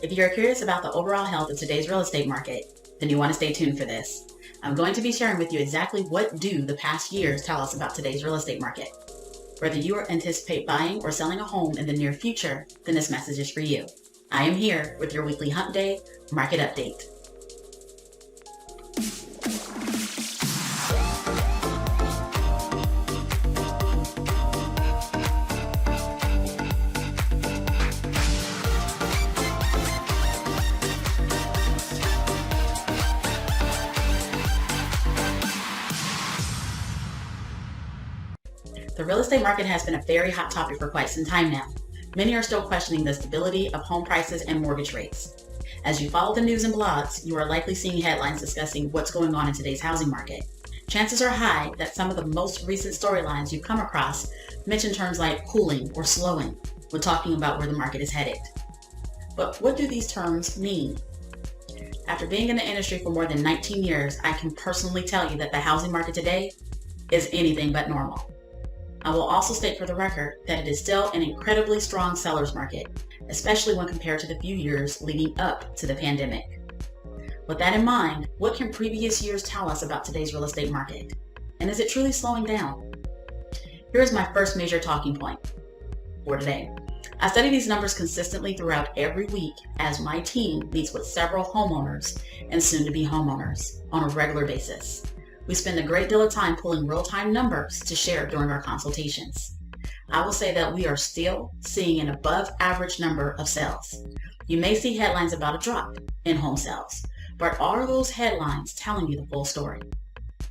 If you're curious about the overall health of today's real estate market, then you want to stay tuned for this. I'm going to be sharing with you exactly what do the past years tell us about today's real estate market. Whether you anticipate buying or selling a home in the near future, then this message is for you. I am here with your weekly Hump Day Market Update. The real estate market has been a very hot topic for quite some time now. Many are still questioning the stability of home prices and mortgage rates. As you follow the news and blogs, you are likely seeing headlines discussing what's going on in today's housing market. Chances are high that some of the most recent storylines you come across mention terms like cooling or slowing when talking about where the market is headed. But what do these terms mean? After being in the industry for more than 19 years, I can personally tell you that the housing market today is anything but normal. I will also state for the record that it is still an incredibly strong seller's market, especially when compared to the few years leading up to the pandemic. With that in mind, what can previous years tell us about today's real estate market? And is it truly slowing down? Here is my first major talking point for today. I study these numbers consistently throughout every week as my team meets with several homeowners and soon-to-be homeowners on a regular basis. We spend a great deal of time pulling real-time numbers to share during our consultations. I will say that we are still seeing an above-average number of sales. You may see headlines about a drop in home sales, but are those headlines telling you the full story?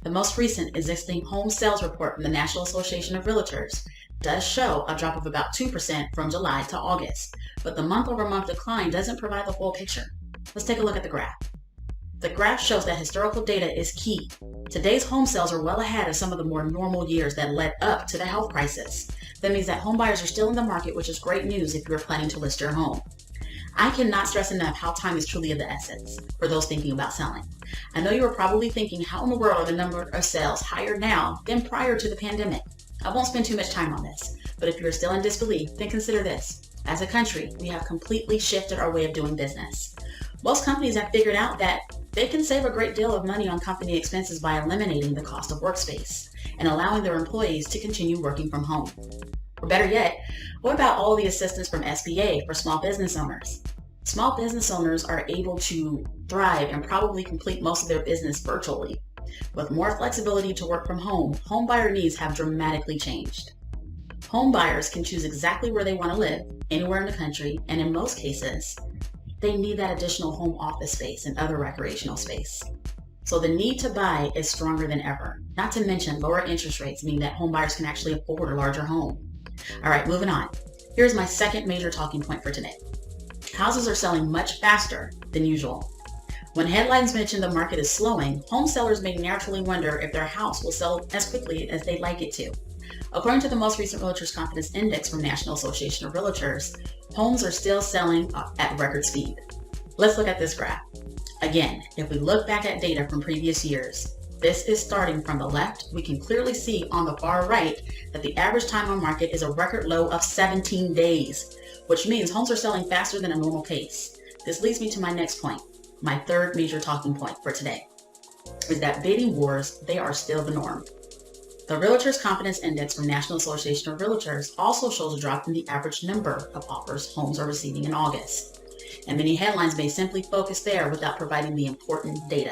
The most recent existing home sales report from the National Association of Realtors does show a drop of about 2% from July to August, but the month-over-month decline doesn't provide the full picture. Let's take a look at the graph. The graph shows that historical data is key. Today's home sales are well ahead of some of the more normal years that led up to the health crisis. That means that home buyers are still in the market, which is great news if you're planning to list your home. I cannot stress enough how time is truly of the essence for those thinking about selling. I know you are probably thinking, how in the world are the number of sales higher now than prior to the pandemic? I won't spend too much time on this, but if you're still in disbelief, then consider this. As a country, we have completely shifted our way of doing business. Most companies have figured out that they can save a great deal of money on company expenses by eliminating the cost of workspace and allowing their employees to continue working from home. Or better yet, what about all the assistance from SBA for small business owners? Small business owners are able to thrive and probably complete most of their business virtually. With more flexibility to work from home, home buyer needs have dramatically changed. Home buyers can choose exactly where they want to live, anywhere in the country, and in most cases, they need that additional home office space and other recreational space. So the need to buy is stronger than ever. Not to mention lower interest rates mean that home buyers can actually afford a larger home. All right, moving on. Here's my second major talking point for today. Houses are selling much faster than usual. When headlines mention the market is slowing, home sellers may naturally wonder if their house will sell as quickly as they'd like it to. According to the most recent Realtors Confidence Index from National Association of Realtors, homes are still selling at record speed. Let's look at this graph. Again, if we look back at data from previous years, this is starting from the left. We can clearly see on the far right that the average time on market is a record low of 17 days, which means homes are selling faster than a normal pace. This leads me to my next point, my third major talking point for today, is that bidding wars, they are still the norm. The Realtors Confidence Index from National Association of Realtors also shows a drop in the average number of offers homes are receiving in August. And many headlines may simply focus there without providing the important data.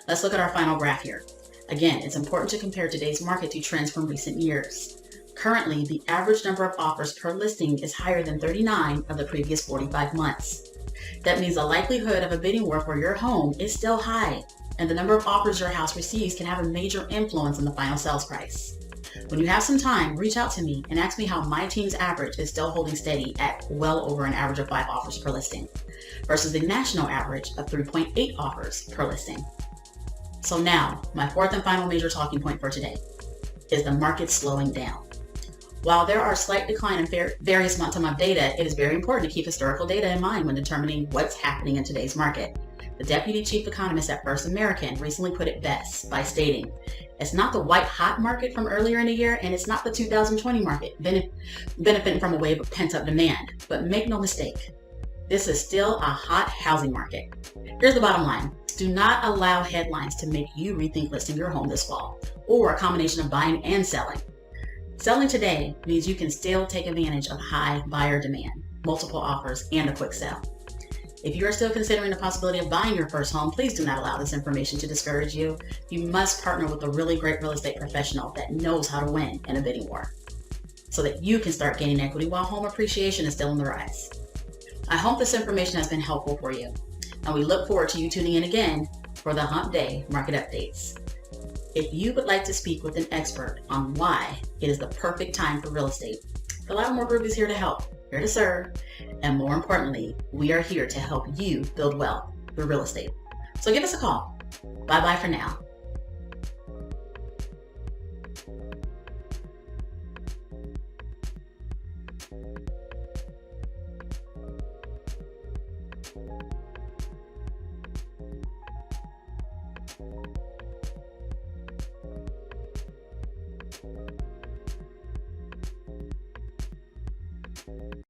Let's look at our final graph here. Again, it's important to compare today's market to trends from recent years. Currently, the average number of offers per listing is higher than 39 of the previous 45 months. That means the likelihood of a bidding war for your home is still high, and the number of offers your house receives can have a major influence on the final sales price. When you have some time, reach out to me and ask me how my team's average is still holding steady at well over an average of 5 offers per listing versus the national average of 3.8 offers per listing. So now, my fourth and final major talking point for today is the market slowing down. While there are slight decline in various month-to-month data, it is very important to keep historical data in mind when determining what's happening in today's market. The deputy chief economist at First American recently put it best by stating, "It's not the white-hot market from earlier in the year, and it's not the 2020 market benefiting from a wave of pent-up demand. But make no mistake, This is still a hot housing market. Here's the bottom line. Do not allow headlines to make you rethink listing your home this fall, or a combination of buying and selling. Selling today means you can still take advantage of high buyer demand, multiple offers, and a quick sale. If you are still considering the possibility of buying your first home, please do not allow this information to discourage you. You must partner with a really great real estate professional that knows how to win in a bidding war, so that you can start gaining equity while home appreciation is still on the rise. I hope this information has been helpful for you, and we look forward to you tuning in again for the Hump Day market updates. If you would like to speak with an expert on why it is the perfect time for real estate, the Latimore Group is here to help, here to serve, and more importantly, we are here to help you build wealth through real estate. So give us a call. Bye-bye for now.